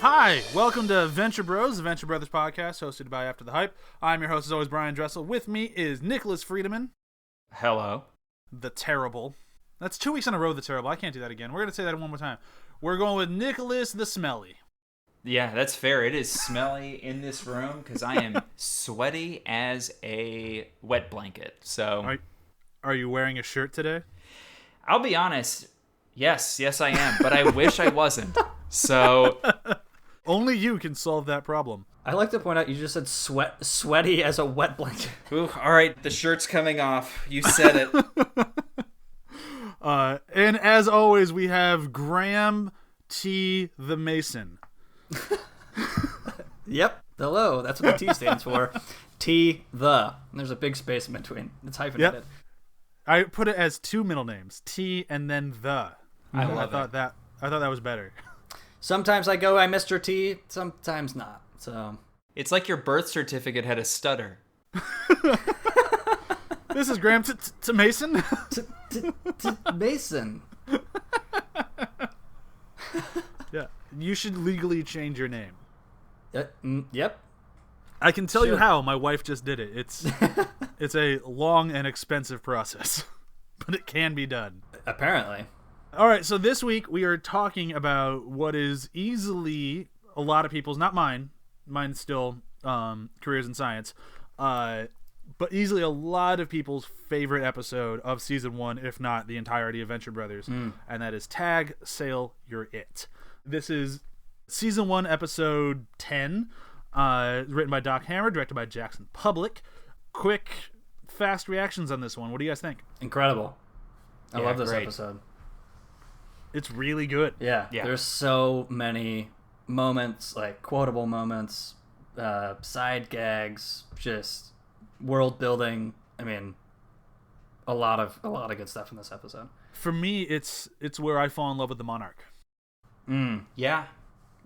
Hi, welcome to Venture Bros, the Venture Brothers podcast, hosted by After the Hype. I'm your host, as always, Bryan Dressel. With me is Nicholas Friedemann. Hello. The Terrible. That's 2 weeks in a row, the Terrible. I can't do that again. We're going to say that one more time. We're going with Nicholas the Smelly. Yeah, that's fair. It is smelly in this room because I am sweaty as a wet blanket. So, Are you wearing a shirt today? I'll be honest. Yes, I am. But I wish I wasn't. So, only you can solve that problem. I like to point out you just said sweaty as a wet blanket. Ooh, all right, the shirt's coming off. You said it. And as always, we have Graham T. the Mason. Yep. Hello. That's what the T stands for. T the. And there's a big space in between. It's hyphenated. Yep. I put it as two middle names, T and then the. I thought that was better. Sometimes I go, I Mr. T. Sometimes not. So It's like your birth certificate had a stutter. This is Graham to Mason. Mason. Yeah, you should legally change your name. Yep. I can tell you Sure. how. My wife just did it. It's a long and expensive process, but it can be done. Apparently. All right, so this week we are talking about what is easily a lot of people's, not mine's still careers in science, but easily a lot of people's favorite episode of season 1, if not the entirety of Venture Brothers, and that is Tag Sail You're It. This is season 1, episode 10, written by Doc Hammer, directed by Jackson Public. Quick, fast reactions on this one. What do you guys think? Incredible. I love this great. episode. It's really good. Yeah. There's so many moments, like quotable moments, side gags, just world building. I mean, a lot of good stuff in this episode. For me, it's where I fall in love with the Monarch. Yeah.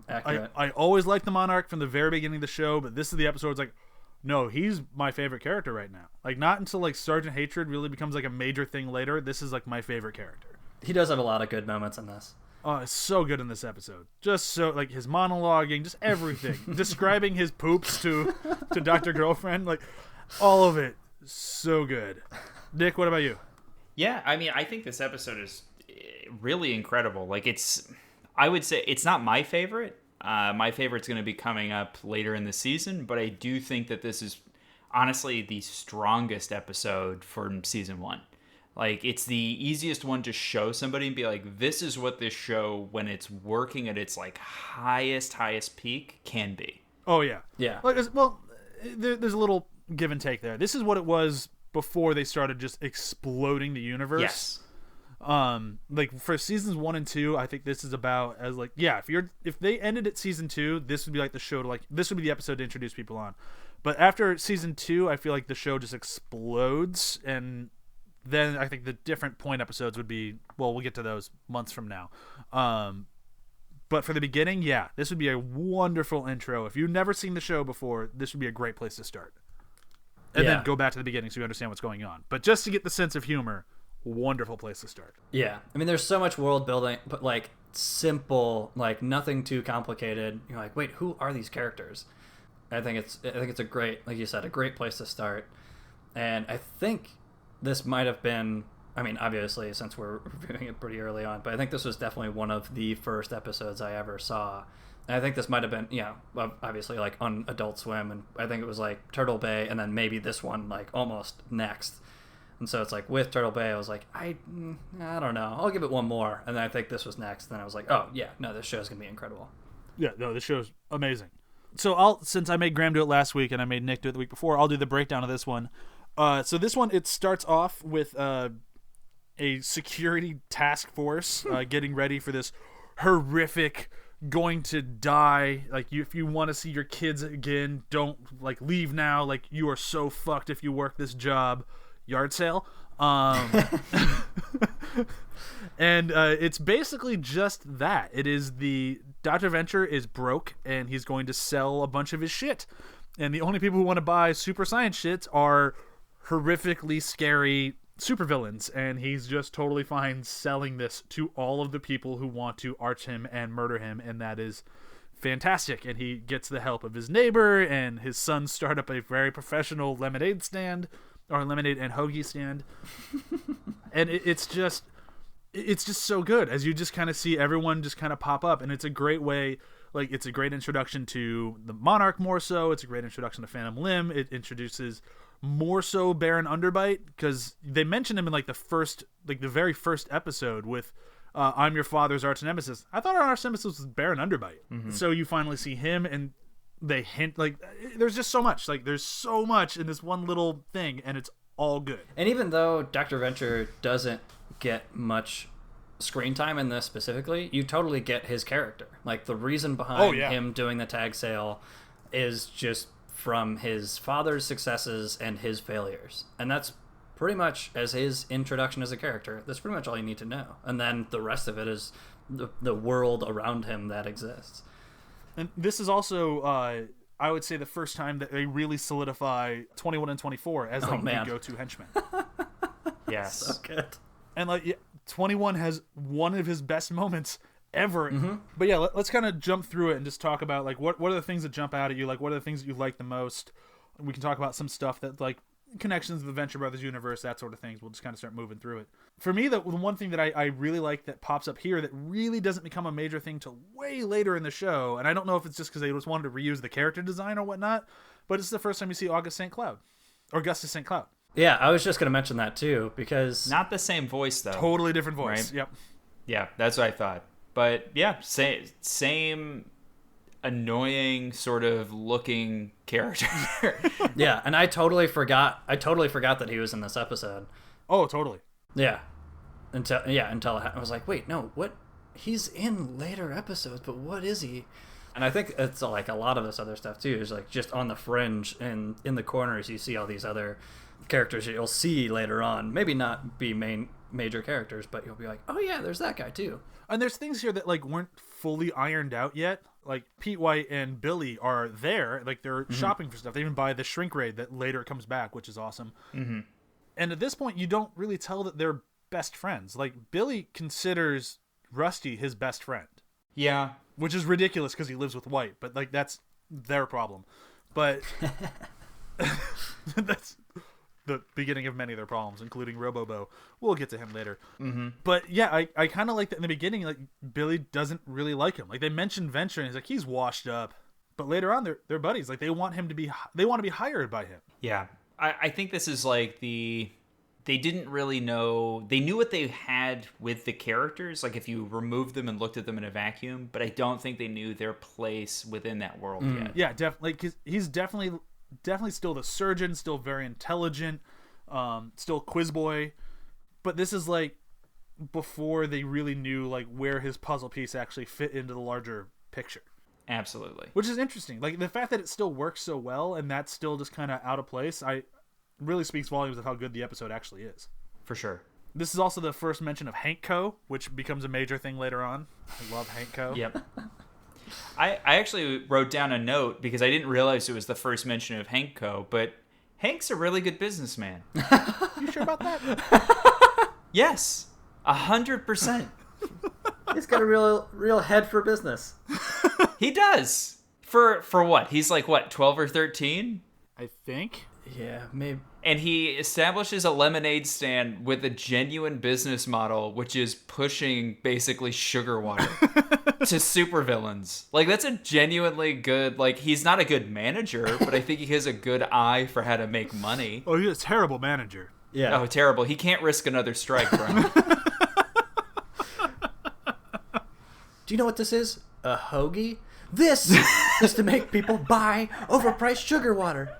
Accurate. I always liked the Monarch from the very beginning of the show, but this is the episode. It's like, no, he's my favorite character right now. Like, not until like Sergeant Hatred really becomes like a major thing later. This is like my favorite character. He does have a lot of good moments in this. Oh, it's so good in this episode. Just so, like, his monologuing, just everything. Describing his poops to Dr. Girlfriend, like, all of it. So good. Nick, what about you? Yeah, I mean, I think this episode is really incredible. Like, I would say it's not my favorite. My favorite's going to be coming up later in the season, but I do think that this is honestly the strongest episode from season 1. Like, it's the easiest one to show somebody and be like, this is what this show, when it's working at its, like, highest peak, can be. Oh, yeah. Yeah. Like, well, there's a little give and take there. This is what it was before they started just exploding the universe. Yes. Like, for seasons 1 and 2, I think this is about as, like, yeah, if they ended at season 2, this would be like the show to, like, this would be the episode to introduce people on. But after season 2, I feel like the show just explodes, and then I think the different point episodes would be, well, we'll get to those months from now. But for the beginning, yeah, this would be a wonderful intro. If you've never seen the show before, this would be a great place to start. And then go back to the beginning so you understand what's going on. But just to get the sense of humor, wonderful place to start. Yeah. I mean, there's so much world building, but, like, simple, like, nothing too complicated. You're like, wait, who are these characters? I think it's a great, like you said, a great place to start. And I think this might have been, I mean, obviously, since we're reviewing it pretty early on, but I think this was definitely one of the first episodes I ever saw. And I think this might have been, obviously, like, on Adult Swim, and I think it was, like, Turtle Bay, and then maybe this one, like, almost next. And so it's like, with Turtle Bay, I was like, I don't know. I'll give it one more. And then I think this was next. Then I was like, oh, yeah, no, this show's going to be incredible. Yeah, no, this show's amazing. So since I made Graham do it last week and I made Nick do it the week before, I'll do the breakdown of this one. So this one, it starts off with a security task force getting ready for this horrific, going to die, like, if you want to see your kids again, don't, like, leave now, like, you are so fucked if you work this job, yard sale. And it's basically just that. It is Dr. Venture is broke, and he's going to sell a bunch of his shit. And the only people who want to buy super science shit are horrifically scary supervillains, and he's just totally fine selling this to all of the people who want to arch him and murder him, and that is fantastic, and he gets the help of his neighbor, and his sons start up a very professional lemonade stand, or lemonade and hoagie stand. And it's just so good, as you just kind of see everyone just kind of pop up, and it's a great way. Like, it's a great introduction to the Monarch more so. It's a great introduction to Phantom Limb. It introduces more so Baron Underbite, because they mentioned him in like the very first episode with I'm your father's arch nemesis. I thought our arch nemesis was Baron Underbite. Mm-hmm. So you finally see him, and they hint, like, there's just so much. Like, there's so much in this one little thing, and it's all good. And even though Dr. Venture doesn't get much screen time in this specifically, you totally get his character. Like, the reason behind him doing the tag sale is just from his father's successes and his failures. And that's pretty much, as his introduction as a character, that's pretty much all you need to know. And then the rest of it is the world around him that exists. And this is also, I would say, the first time that they really solidify 21 and 24 as like the go-to henchmen. Yes. So good. And like 21 has one of his best moments ever. Mm-hmm. But yeah, let's kind of jump through it and just talk about like what are the things that jump out at you, like what are the things that you like the most. We can talk about some stuff that like connections to the Venture Brothers universe, that sort of things. We'll just kind of start moving through it. For me, the one thing that I really like that pops up here that really doesn't become a major thing till way later in the show, and I don't know if it's just because they just wanted to reuse the character design or whatnot, but it's the first time you see Augustus St. Cloud. Yeah, I was just going to mention that too, because... Not the same voice, though. Totally different voice, right? Yep. Yeah, that's what I thought. But yeah, same annoying sort of looking character. Yeah, and I totally forgot that he was in this episode. Oh, totally. Yeah. Until I was like, wait, no, what? He's in later episodes, but what is he? And I think it's like a lot of this other stuff too is like just on the fringe and in the corners you see all these other characters that you'll see later on. Maybe not be major characters, but you'll be like, oh yeah, there's that guy too. And there's things here that like weren't fully ironed out yet. Like Pete White and Billy are there, like they're shopping for stuff. They even buy the shrink raid that later comes back, which is awesome. Mm-hmm. And at this point, you don't really tell that they're best friends. Like Billy considers Rusty his best friend. Yeah. Which is ridiculous because he lives with White, but like that's their problem. But that's the beginning of many of their problems, including Robobo. We'll get to him later. Mm-hmm. But yeah, I kind of like that in the beginning. Like Billy doesn't really like him. Like they mentioned Venture, and he's like he's washed up. But later on, they're buddies. Like they want to be hired by him. Yeah, I think this is like they didn't really know. They knew what they had with the characters, like if you removed them and looked at them in a vacuum, but I don't think they knew their place within that world yet. Yeah, definitely. Like, he's definitely still the surgeon, still very intelligent, still quiz boy. But this is like before they really knew like where his puzzle piece actually fit into the larger picture. Absolutely. Which is interesting. Like the fact that it still works so well and that's still just kind of out of place, really speaks volumes of how good the episode actually is. For sure. This is also the first mention of Hank Co., which becomes a major thing later on. I love Hank Co. Yep. I actually wrote down a note because I didn't realize it was the first mention of Hank Co., but Hank's a really good businessman. You sure about that? Yes. 100%. He's got a real head for business. He does. For what? He's like, what, 12 or 13? I think. Yeah, maybe. And he establishes a lemonade stand with a genuine business model, which is pushing basically sugar water to supervillains. Like, that's a genuinely good, like, he's not a good manager, but I think he has a good eye for how to make money. Oh, he's a terrible manager. Yeah. Oh, terrible. He can't risk another strike, Bryan. Do you know what this is? A hoagie? This is to make people buy overpriced sugar water.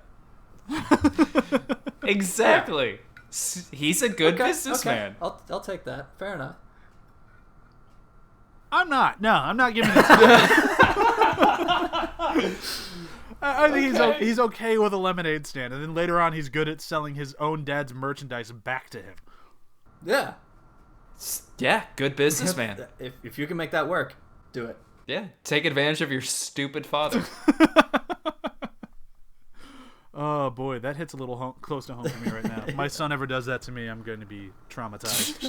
Exactly. He's a good businessman. Okay. I'll take that. Fair enough. I'm not. No, I'm not giving it to I think he's okay with a lemonade stand, and then later on he's good at selling his own dad's merchandise back to him. Yeah. Yeah, good businessman. If you can make that work, do it. Yeah, take advantage of your stupid father. Oh boy, that hits a little close to home for me right now. If my son ever does that to me, I'm going to be traumatized.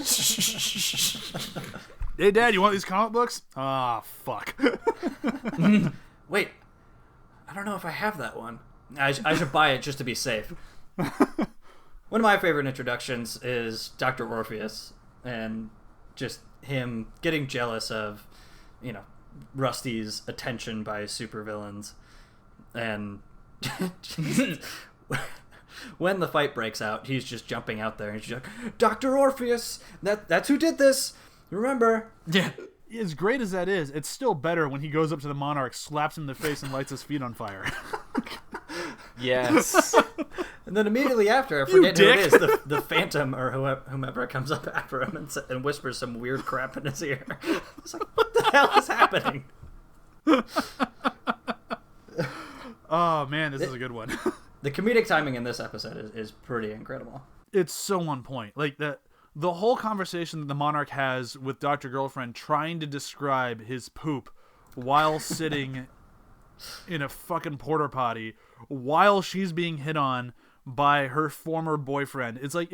Hey, Dad, you want these comic books? Ah, fuck. Wait, I don't know if I have that one. I should buy it just to be safe. One of my favorite introductions is Dr. Orpheus, and just him getting jealous of, Rusty's attention by supervillains. And when the fight breaks out, he's just jumping out there and he's just like, Dr. Orpheus, that's who did this. Remember? Yeah. As great as that is, it's still better when he goes up to the Monarch, slaps him in the face, and lights his feet on fire. Yes. And then immediately after, I forget who it is, the Phantom or whomever comes up after him and whispers some weird crap in his ear. It's like, what the hell is happening? Oh, man, this is a good one. The comedic timing in this episode is pretty incredible. It's so on point. Like, the whole conversation that the Monarch has with Dr. Girlfriend trying to describe his poop while sitting in a fucking porta potty while she's being hit on by her former boyfriend. It's like,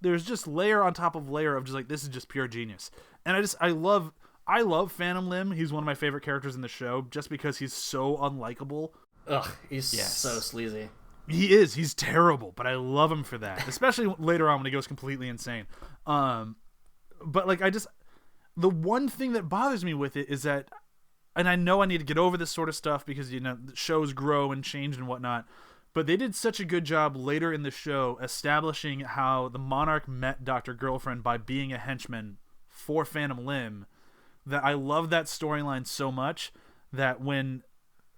there's just layer on top of layer of just like, this is just pure genius. And I love Phantom Limb. He's one of my favorite characters in the show just because he's so unlikable. Ugh, he's so sleazy. He is. He's terrible, but I love him for that. Especially later on when he goes completely insane. But like, the one thing that bothers me with it is that, and I know I need to get over this sort of stuff because, shows grow and change and whatnot, but they did such a good job later in the show establishing how the Monarch met Dr. Girlfriend by being a henchman for Phantom Limb, that I love that storyline so much that when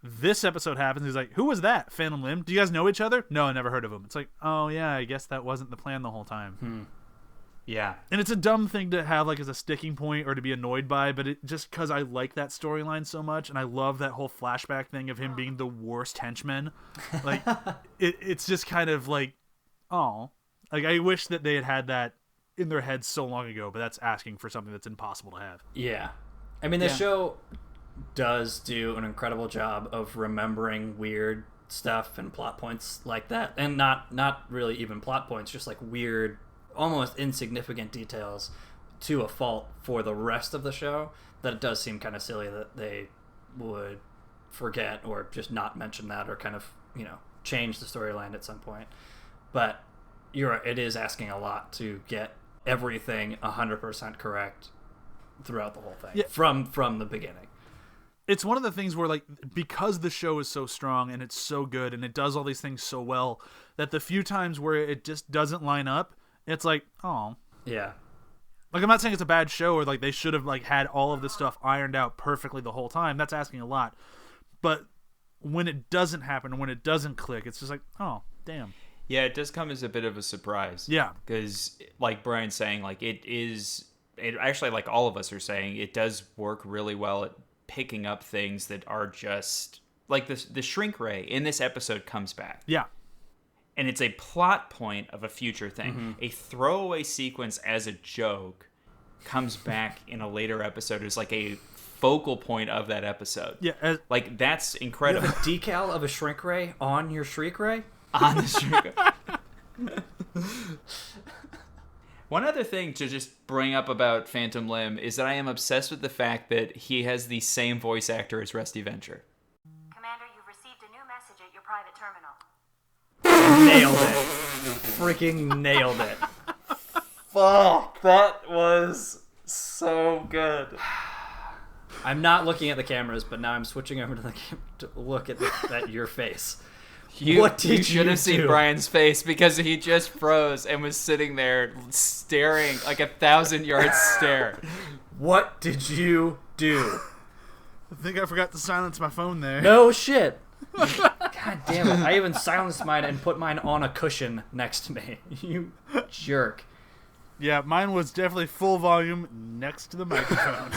this episode happens, he's like, who was that? Phantom Limb? Do you guys know each other? No, I never heard of him. It's like, oh yeah, I guess that wasn't the plan the whole time. Yeah. And it's a dumb thing to have like as a sticking point or to be annoyed by, but it just because I like that storyline so much, and I love that whole flashback thing of him being the worst henchman. Like, it's just kind of like, oh, like I wish that they had that in their heads so long ago, but that's asking for something that's impossible to have. Yeah. I mean, the show does do an incredible job of remembering weird stuff and plot points like that, and not really even plot points, just like weird, almost insignificant details to a fault for the rest of the show, that it does seem kind of silly that they would forget or just not mention that or kind of, change the storyline at some point. But you're right, it is asking a lot to get everything 100% correct throughout the whole thing, from the beginning. It's one of the things where, like, because the show is so strong and it's so good and it does all these things so well, that the few times where it just doesn't line up, it's like, oh. Yeah. Like, I'm not saying it's a bad show or, like, they should have, like, had all of this stuff ironed out perfectly the whole time. That's asking a lot. But when it doesn't happen and when it doesn't click, it's just like, oh, damn. Yeah, it does come as a bit of a surprise. Yeah. Because, like Bryan's saying, like, it actually, like all of us are saying, it does work really well at picking up things that are just like the shrink ray in this episode comes back. Yeah. And it's a plot point of a future thing. Mm-hmm. A throwaway sequence as a joke comes back in a later episode as like a focal point of that episode. Yeah. Like, that's incredible. You have a decal of a shrink ray on your shriek ray? On the shrink ray. One other thing to just bring up about Phantom Limb is that I am obsessed with the fact that he has the same voice actor as Rusty Venture. Commander, you've received a new message at your private terminal. Nailed it. Freaking nailed it. Fuck, that was so good. I'm not looking at the cameras, but now I'm switching over to the camera to look at your face. What did you should have seen do? Bryan's face, because he just froze and was sitting there staring like 1,000-yard stare. What did you do? I think I forgot to silence my phone there. No shit. God damn it. I even silenced mine and put mine on a cushion next to me. You jerk. Yeah, mine was definitely full volume next to the microphone.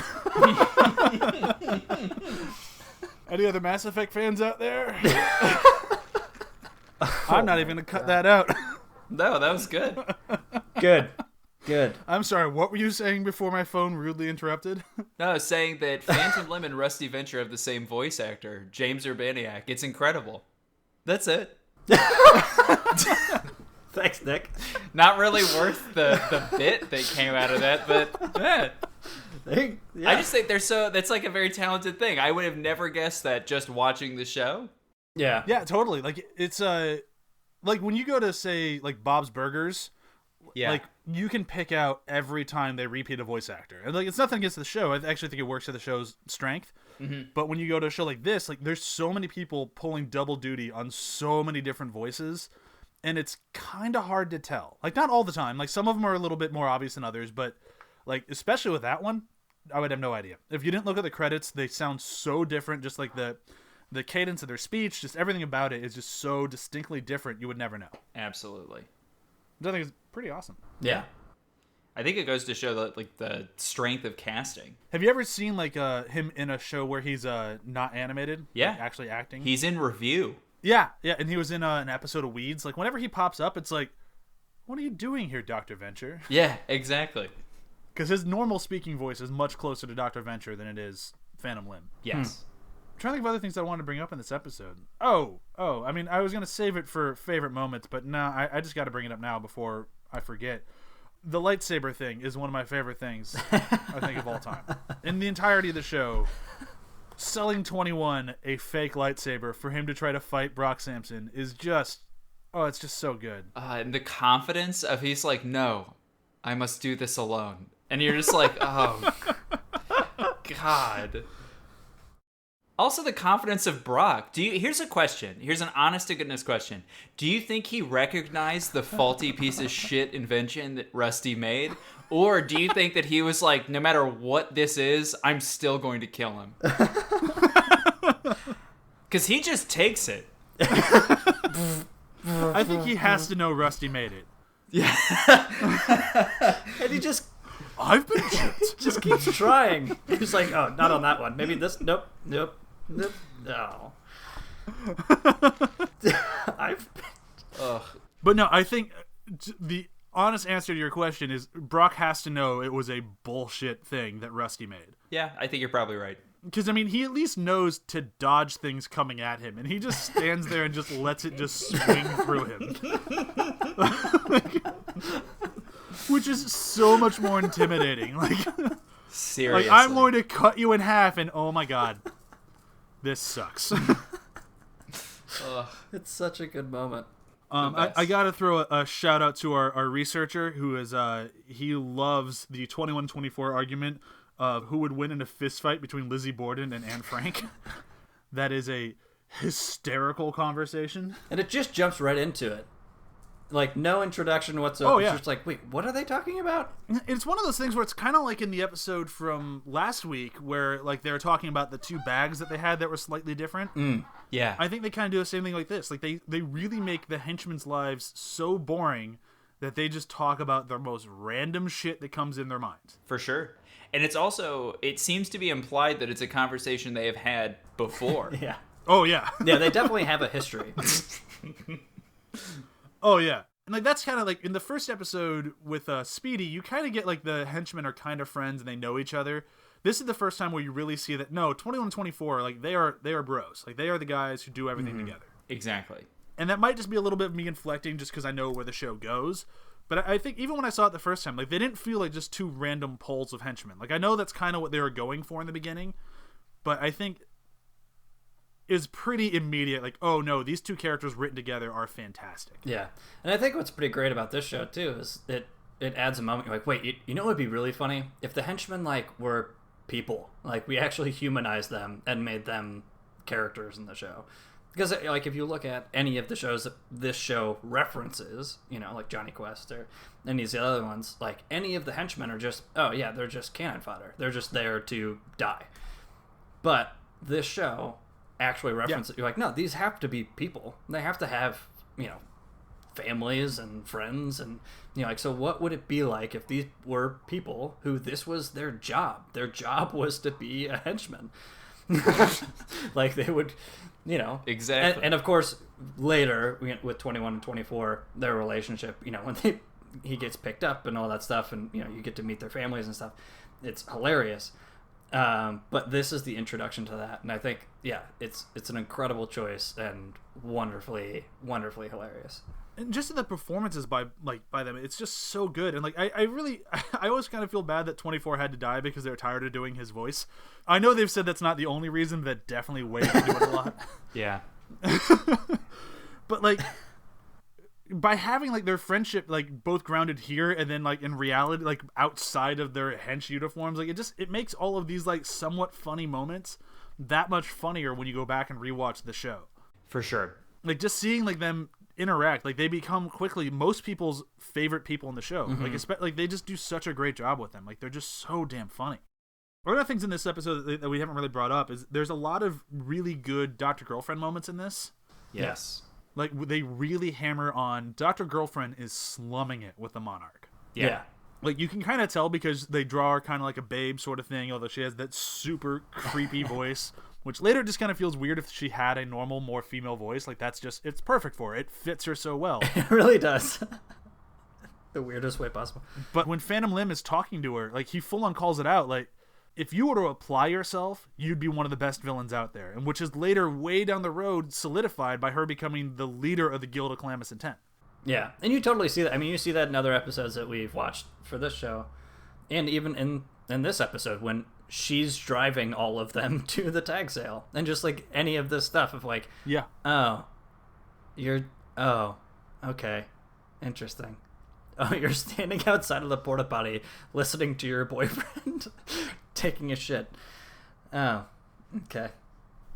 Any other Mass Effect fans out there? I'm not even going to cut that out. No, that was good. Good. I'm sorry, what were you saying before my phone rudely interrupted? No, I was saying that Phantom Limb and Rusty Venture have the same voice actor, James Urbaniak. It's incredible. That's it. Thanks, Nick. Not really worth the bit that came out of that, but Yeah. I just think that's like a very talented thing. I would have never guessed that just watching the show. Yeah. Yeah, totally. Like it's like when you go to say like Bob's Burgers, Yeah. like you can pick out every time they repeat a voice actor. And like it's nothing against the show. I actually think it works to the show's strength. Mm-hmm. But when you go to a show like this, like there's so many people pulling double duty on so many different voices, and it's kind of hard to tell. Like not all the time. Like some of them are a little bit more obvious than others, but like especially with that one, I would have no idea. If you didn't look at the credits, they sound so different. Just like the cadence of their speech, just everything about it is just so distinctly different. You would never know. Absolutely. Which I think is pretty awesome. Yeah. I think it goes to show that like the strength of casting. Have you ever seen like him in a show where he's not animated? Yeah. Like, actually acting. He's in Review. Yeah, and he was in an episode of Weeds. Like whenever he pops up, it's like, what are you doing here, Dr. Venture? Yeah, exactly. Because his normal speaking voice is much closer to Dr. Venture than it is Phantom Limb. Yes. I'm trying to think of other things I wanted to bring up in this episode. Oh, I mean, I was going to save it for favorite moments, but no, I just got to bring it up now before I forget. The lightsaber thing is one of my favorite things, I think, of all time. In the entirety of the show, selling 21 a fake lightsaber for him to try to fight Brock Sampson is just, it's just so good. And the confidence of he's like, no, I must do this alone. And you're just like, oh, God. Also, the confidence of Brock. Here's a question. Here's an honest to goodness question. Do you think he recognized the faulty piece of shit invention that Rusty made? Or do you think that he was like, no matter what this is, I'm still going to kill him? Because he just takes it. I think he has to know Rusty made it. Yeah. And he just I've been chipped. just keeps trying. He's like, oh, not on that one. Maybe this. Nope. No. But no, I think the honest answer to your question is Brock has to know it was a bullshit thing that Rusty made. Yeah, I think you're probably right. Because, I mean, he at least knows to dodge things coming at him, and he just stands there and just lets it just swing through him. Which is so much more intimidating. Seriously. Like, I'm going to cut you in half, and oh my god, this sucks. It's such a good moment. I gotta throw a shout out to our researcher who is he loves the 21-24 argument of who would win in a fist fight between Lizzie Borden and Anne Frank. That is a hysterical conversation, And it just jumps right into it. Like, no introduction whatsoever. Oh, yeah. It's just like, wait, what are they talking about? It's one of those things where it's kind of like in the episode from last week where like they were talking about the two bags that they had that were slightly different. Yeah. I think they kind of do the same thing like this. Like they really make the henchmen's lives so boring that they just talk about the most random shit that comes in their minds. For sure. And it's also, it seems to be implied that it's a conversation they have had before. Yeah. Oh yeah. Yeah, they definitely have a history. Oh yeah. And like that's kind of like in the first episode with Speedy, you kind of get like the henchmen are kind of friends and they know each other. This is the first time where you really see that no, 21-24, like they are bros. Like they are the guys who do everything together. Exactly. And that might just be a little bit of me inflecting just because I know where the show goes. But I think even when I saw it the first time, like they didn't feel like just two random poles of henchmen. Like I know that's kind of what they were going for in the beginning, but I think is pretty immediate. Like, oh no, these two characters written together are fantastic. Yeah. And I think what's pretty great about this show, too, is it adds a moment. You're like, wait, you know what would be really funny? If the henchmen, like, were people. Like, we actually humanized them and made them characters in the show. Because, like, if you look at any of the shows that this show references, you know, like Johnny Quest or any of the other ones, like, any of the henchmen are just, oh, yeah, they're just cannon fodder. They're just there to die. But this show actually references it. You're like, no, these have to be people. They have to have, you know, families and friends. And, you know, like, so what would it be like if these were people who this was their job? Their job was to be a henchman. Like, they would... You know, exactly, and of course later with 21-24, their relationship. You know, when he gets picked up and all that stuff, and you know you get to meet their families and stuff. It's hilarious. But this is the introduction to that, and I think, yeah, it's an incredible choice and wonderfully hilarious. And just in the performances by them, it's just so good. And like I really I always kind of feel bad that 24 had to die because they were tired of doing his voice. I know they've said that's not the only reason, but that definitely weighed into it a lot. Yeah. But like, by having like their friendship like both grounded here and then like in reality, like outside of their hench uniforms, like it makes all of these like somewhat funny moments that much funnier when you go back and rewatch the show. For sure. Like just seeing like them interact, like they become quickly most people's favorite people in the show. Like they just do such a great job with them. Like they're just so damn funny. One of the things in this episode that we haven't really brought up is there's a lot of really good Dr. Girlfriend moments in this. Yes. Like they really hammer on Dr. Girlfriend is slumming it with the Monarch. Yeah. Like you can kind of tell because they draw her kind of like a babe sort of thing, although she has that super creepy voice, which later just kind of feels weird if she had a normal, more female voice. Like it's perfect for her. It fits her so well. It really does. The weirdest way possible. But when Phantom Limb is talking to her, like he full on calls it out, like, if you were to apply yourself, you'd be one of the best villains out there. And which is later, way down the road, solidified by her becoming the leader of the Guild of Calamus Intent. Yeah, and you totally see that. I mean, you see that in other episodes that we've watched for this show. And even in this episode, when she's driving all of them to the tag sale. And just like any of this stuff of like, yeah, okay, interesting. Oh, you're standing outside of the porta potty listening to your boyfriend taking a shit. Oh, okay.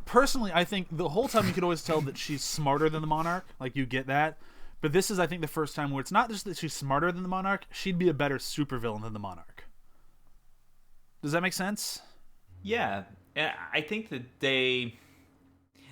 Personally, I think the whole time you could always tell that she's smarter than the Monarch. Like, you get that. But this is, I think, the first time where it's not just that she's smarter than the Monarch, she'd be a better supervillain than the Monarch. Does that make sense? Yeah. I think that they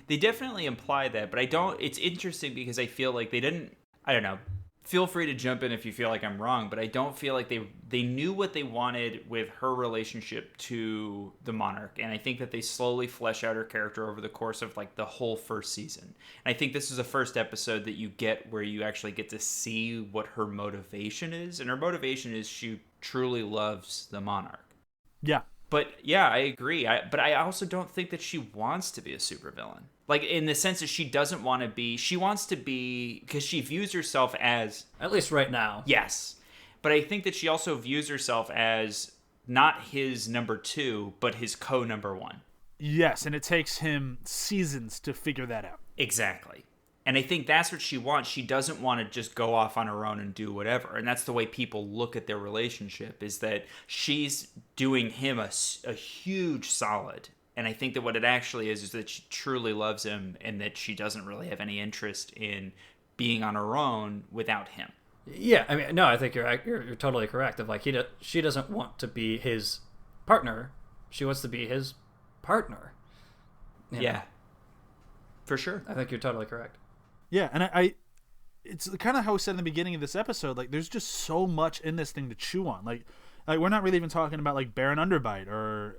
definitely imply that, but I don't... It's interesting because I feel like they didn't... I don't know. Feel free to jump in if you feel like I'm wrong, but I don't feel like they knew what they wanted with her relationship to the Monarch, and I think that they slowly flesh out her character over the course of like the whole first season. And I think this is the first episode that you get where you actually get to see what her motivation is, and her motivation is she truly loves the Monarch. Yeah. But yeah, I agree. But I also don't think that she wants to be a supervillain. Like, in the sense that she doesn't want to be... She wants to be... Because she views herself as... At least right now. Yes. But I think that she also views herself as not his number 2, but his co-number 1. Yes, and it takes him seasons to figure that out. Exactly. And I think that's what she wants. She doesn't want to just go off on her own and do whatever. And that's the way people look at their relationship, is that she's doing him a huge solid. And I think that what it actually is that she truly loves him and that she doesn't really have any interest in being on her own without him. Yeah, I mean, no, I think you're totally correct. Of like, she doesn't want to be his partner. She wants to be his partner. Yeah. Know? For sure. I think you're totally correct. Yeah, and I it's kind of how we said in the beginning of this episode, like, there's just so much in this thing to chew on. Like we're not really even talking about, like, Baron Underbite or...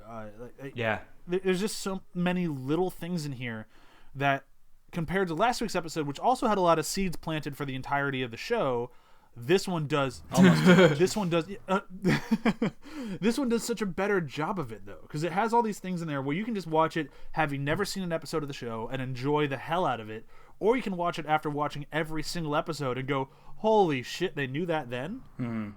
yeah. There's just so many little things in here that, compared to last week's episode, which also had a lot of seeds planted for the entirety of the show, this one does almost... this one does such a better job of it, though, because it has all these things in there where you can just watch it having never seen an episode of the show and enjoy the hell out of it, or you can watch it after watching every single episode and go, holy shit, they knew that then? Mm-hmm.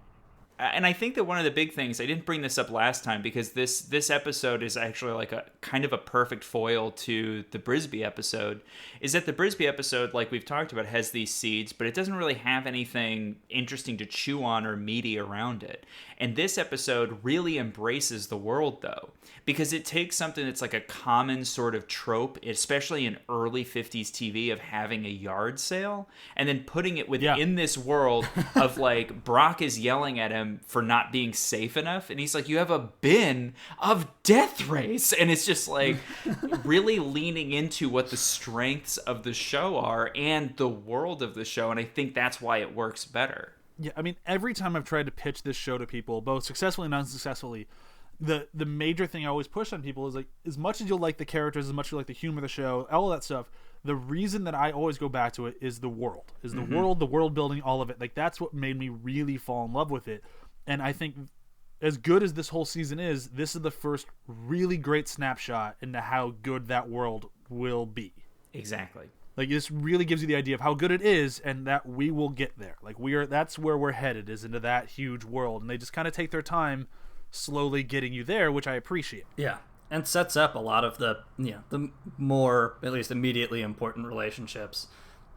And I think that one of the big things, I didn't bring this up last time because this episode is actually like a kind of a perfect foil to the Brisby episode, is that the Brisby episode, like we've talked about, has these seeds, but it doesn't really have anything interesting to chew on or meaty around it. And this episode really embraces the world, though, because it takes something that's like a common sort of trope, especially in early 50s TV, of having a yard sale, and then putting it within this world of like Brok is yelling at him for not being safe enough, and he's like, you have a bin of death rays, and it's just like really leaning into what the strengths of the show are and the world of the show, and I think that's why it works better. Yeah, I mean, every time I've tried to pitch this show to people, both successfully and unsuccessfully, the major thing I always push on people is, like, as much as you'll like the characters, as much as you like the humor of the show, all of that stuff, the reason that I always go back to it is the world. Is the world building, all of it. Like, that's what made me really fall in love with it. And I think as good as this whole season is, this is the first really great snapshot into how good that world will be. Exactly. Like, this really gives you the idea of how good it is, and that we will get there. Like, that's where we're headed, is into that huge world. And they just kind of take their time slowly getting you there, which I appreciate. Yeah. And sets up a lot of the more, at least immediately important relationships,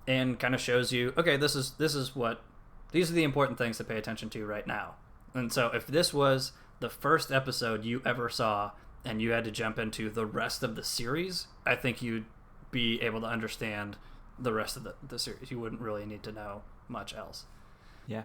and kind of shows you, okay, these are the important things to pay attention to right now. And so if this was the first episode you ever saw and you had to jump into the rest of the series, I think you'd be able to understand the rest of the series. You wouldn't really need to know much else. Yeah.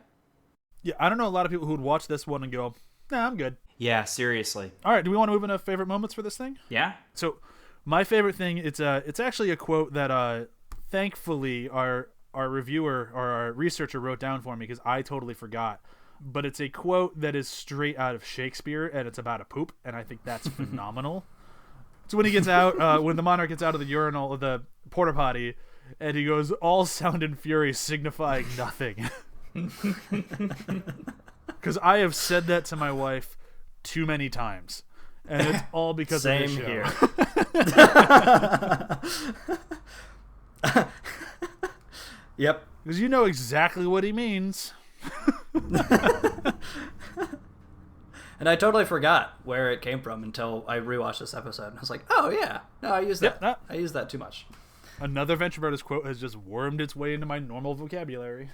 Yeah, I don't know a lot of people who would watch this one and go, nah, I'm good. Yeah, seriously. All right, do we want to move into favorite moments for this thing? Yeah. So my favorite thing, it's actually a quote that thankfully our reviewer or our researcher wrote down for me because I totally forgot. But it's a quote that is straight out of Shakespeare, and it's about a poop, and I think that's phenomenal. So when he gets out, when the monarch gets out of the urinal, the porta potty, and he goes, all sound and fury signifying nothing. Because I have said that to my wife too many times, and it's all because of this show. Same here. Yep. Because you know exactly what he means. And I totally forgot where it came from until I rewatched this episode. And I was like, oh, yeah. No, I use that. Yep. I use that too much. Another Venture Brothers quote has just wormed its way into my normal vocabulary.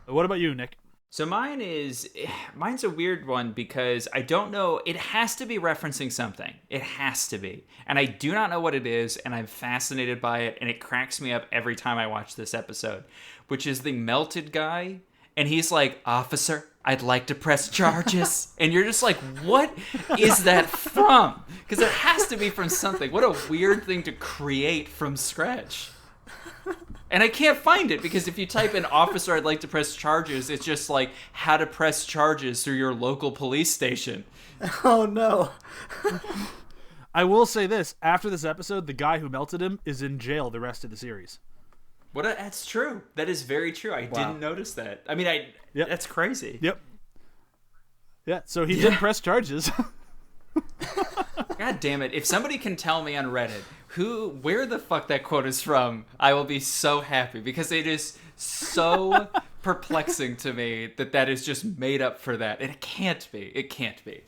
What about you, Nick? So mine's a weird one because I don't know. It has to be referencing something. It has to be. And I do not know what it is, and I'm fascinated by it, and it cracks me up every time I watch this episode, which is the melted guy. And he's like, officer, I'd like to press charges. And you're just like, what is that from? Because it has to be from something. What a weird thing to create from scratch. And I can't find it because if you type in officer, I'd like to press charges, it's just like how to press charges through your local police station. Oh, no. I will say this. After this episode, the guy who melted him is in jail the rest of the series. That's true. That is very true. I didn't notice that. I mean, Yep. That's crazy. Yep. Yeah, so he did press charges. God damn it. If somebody can tell me on Reddit where the fuck that quote is from, I will be so happy because it is so perplexing to me that is just made up for that. And it can't be. It can't be.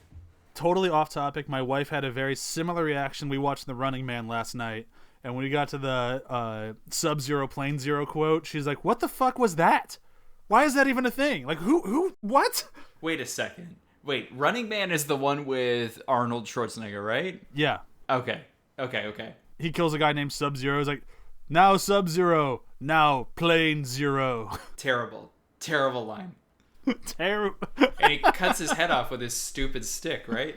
Totally off topic. My wife had a very similar reaction. We watched The Running Man last night. And when we got to the Sub-Zero Plane Zero quote, she's like, what the fuck was that? Why is that even a thing? Like, what? Wait a second. Wait, Running Man is the one with Arnold Schwarzenegger, right? Yeah. Okay. He kills a guy named Sub-Zero. He's like, now Sub-Zero, now Plane Zero. Terrible line. Terrible. And he cuts his head off with his stupid stick, right?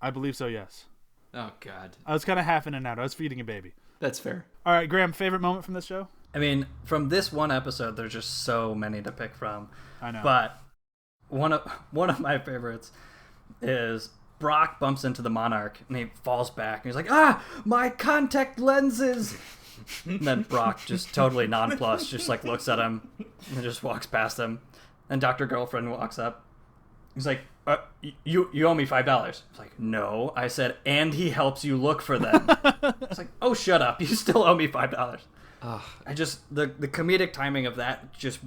I believe so, yes. Oh, God. I was kind of half in and out. I was feeding a baby. That's fair. All right, Graham, favorite moment from this show? I mean, from this one episode, there's just so many to pick from. I know. But one of my favorites is Brok bumps into the Monarch and he falls back and he's like, my contact lenses. And then Brok just totally nonplussed, just like looks at him and just walks past him. And Dr. Girlfriend walks up. He's like, you owe me $5. It's like, no. I said, and he helps you look for them. It's like, oh, shut up. You still owe me $5. The comedic timing of that, just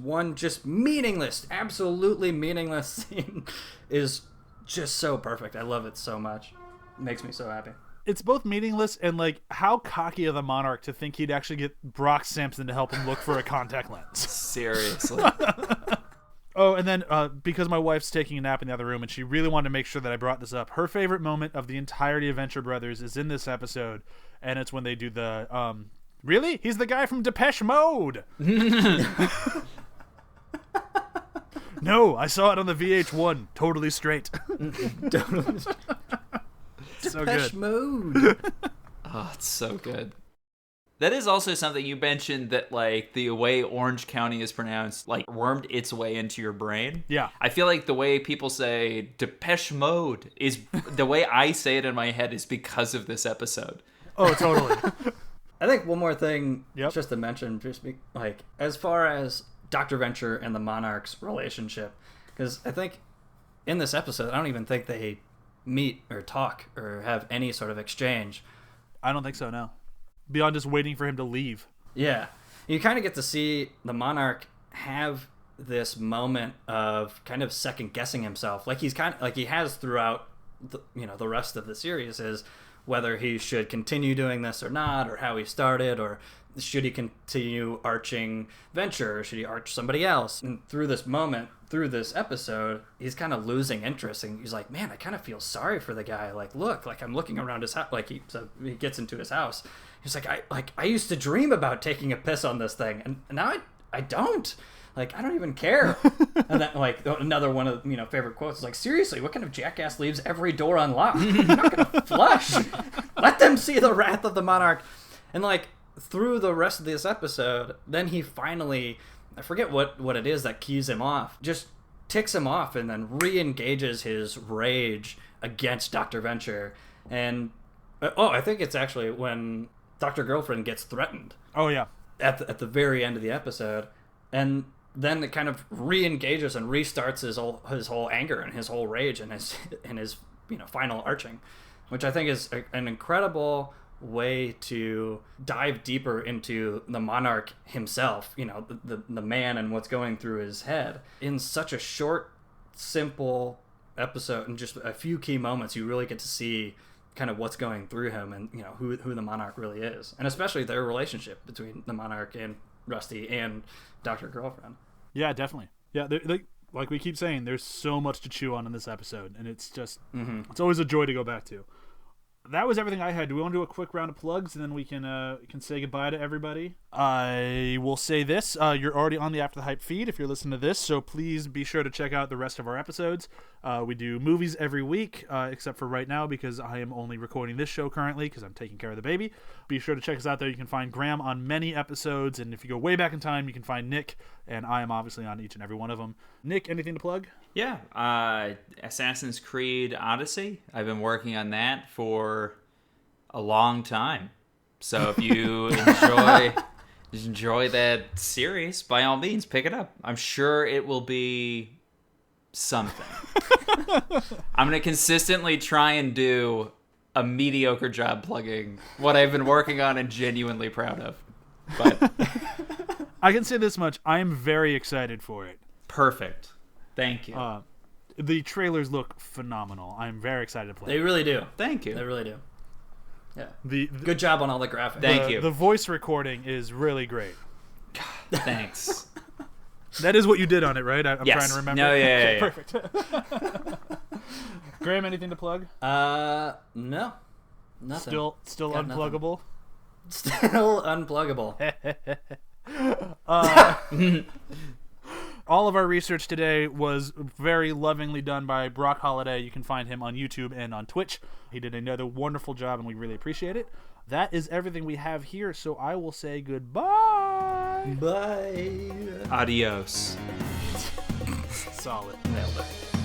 meaningless, absolutely meaningless scene is just so perfect. I love it so much. It makes me so happy. It's both meaningless and, like, how cocky of the Monarch to think he'd actually get Brock Sampson to help him look for a contact lens. Seriously. Oh, and then because my wife's taking a nap in the other room and she really wanted to make sure that I brought this up, her favorite moment of the entirety of Venture Brothers is in this episode, and it's when they do the, really? He's the guy from Depeche Mode! No, I saw it on the VH1. Totally straight. Totally. So Depeche good. Mode. Oh, it's so good. That is also something you mentioned that, like, the way Orange County is pronounced, like, wormed its way into your brain. Yeah. I feel like the way people say Depeche Mode is the way I say it in my head is because of this episode. Oh, totally. I think one more thing Yep. just to mention, like, as far as Dr. Venture and the Monarch's relationship, because I think in this episode, I don't even think they meet or talk or have any sort of exchange. I don't think so, no. Beyond just waiting for him to leave. Yeah. You kind of get to see the Monarch have this moment of kind of second guessing himself, like he's kind of like he has throughout the rest of the series, is whether he should continue doing this or not, or how he started, or should he continue arching Venture, or should he arch somebody else. And through this moment, through this episode, he's kind of losing interest, and he's like, man, I kind of feel sorry for the guy. Like, look, like I'm looking around his house, like he gets into his house. He's like, I used to dream about taking a piss on this thing, and now I don't. Like, I don't even care. And then, like, another one of favorite quotes is like, seriously, what kind of jackass leaves every door unlocked? You're not gonna flush. Let them see the wrath of the Monarch. And like through the rest of this episode, then he finally, I forget what it is that keys him off, just ticks him off, and then re-engages his rage against Dr. Venture. And I think it's actually when Dr. Girlfriend gets threatened. Oh yeah, at the very end of the episode, and then it kind of re-engages and restarts his whole anger and his whole rage and his final arching, which I think is an incredible way to dive deeper into the Monarch himself, the man, and what's going through his head in such a short, simple episode. And just a few key moments, you really get to see kind of what's going through him, and who the Monarch really is, and especially their relationship between the Monarch and Rusty and Dr. Girlfriend. Yeah, definitely. Yeah, like we keep saying, there's so much to chew on in this episode, and it's just it's always a joy to go back to. That was everything I had. Do we want to do a quick round of plugs, and then we can say goodbye to everybody? I will say this. You're already on the After the Hype feed if you're listening to this, so please be sure to check out the rest of our episodes. We do movies every week, except for right now because I am only recording this show currently because I'm taking care of the baby. Be sure to check us out there. You can find Graham on many episodes, and if you go way back in time, you can find Nick, and I am obviously on each and every one of them. Nick, anything to plug? Yeah, Assassin's Creed Odyssey. I've been working on that for a long time. So if you enjoy that series, by all means, pick it up. I'm sure it will be something. I'm going to consistently try and do a mediocre job plugging what I've been working on and genuinely proud of. But I can say this much. I am very excited for it. Perfect. Thank you. The trailers look phenomenal. I'm very excited to play. They really do. Thank you. They really do. Yeah. The Good job on all the graphics. Thank you. The voice recording is really great. Thanks. That is what you did on it, right? I'm Yes. trying to remember. No, yeah. Perfect. Graham, anything to plug? No. Nothing. Still Got unpluggable. Still unpluggable. All of our research today was very lovingly done by Brok Holliday. You can find him on YouTube and on Twitch. He did another wonderful job, and we really appreciate it. That is everything we have here, so I will say goodbye. Bye. Adios. Solid. Nailed it.